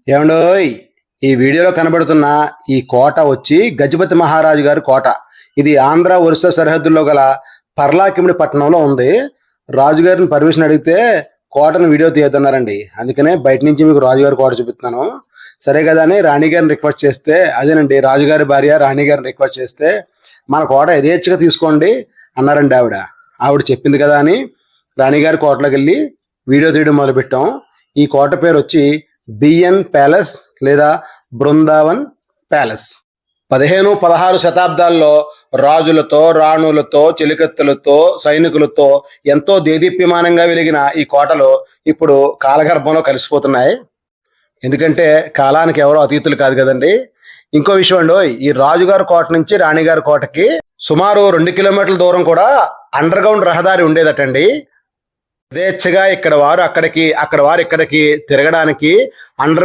ఏమండోయ్, ఈ వీడియోలో కనబడుతున్న ఈ కోట వచ్చి గజపతి మహారాజు గారి కోట. ఇది ఆంధ్ర ఒరిస్సా సరిహద్దుల్లో గల పర్లాకిమిడి పట్టణంలో ఉంది. రాజుగారిని పర్మిషన్ అడిగితే కోటను వీడియో తీయొద్దన్నారండి. అందుకనే బయట నుంచి మీకు రాజుగారి కోట చూపిస్తున్నాను. సరే కదా అని రాణిగారిని రిక్వెస్ట్ చేస్తే, అదేనండి రాజుగారి భార్య రాణిగారిని రిక్వెస్ట్ చేస్తే, మన కోట యథేచ్ఛగా తీసుకోండి అన్నారండి ఆవిడ. ఆవిడ చెప్పింది కదా అని రాణిగారి కోటలోకి వెళ్ళి వీడియో తీయడం మొదలుపెట్టాం. ఈ కోట పేరు వచ్చి బిఎన్ ప్యాలెస్ లేదా బృందావన్ ప్యాలెస్. 15-16 శతాబ్దాల్లో రాజులతో, రాణులతో, చెలికత్తెలతో, సైనికులతో ఎంతో దేదీప్యమానంగా వెలిగిన ఈ కోటలు ఇప్పుడు కాలగర్భంలో కలిసిపోతున్నాయి. ఎందుకంటే కాలానికి ఎవరో అతీతులు కాదు కదండి. ఇంకో విషయం అండి, ఈ రాజుగారి కోట నుంచి రాణిగారి కోటకి సుమారు 2 కిలోమీటర్ల దూరం కూడా అండర్ గ్రౌండ్ రహదారి ఉండేదటండి. యథేచ్ఛగా ఇక్కడ వారు అక్కడికి, అక్కడ వారు ఇక్కడికి తిరగడానికి అండర్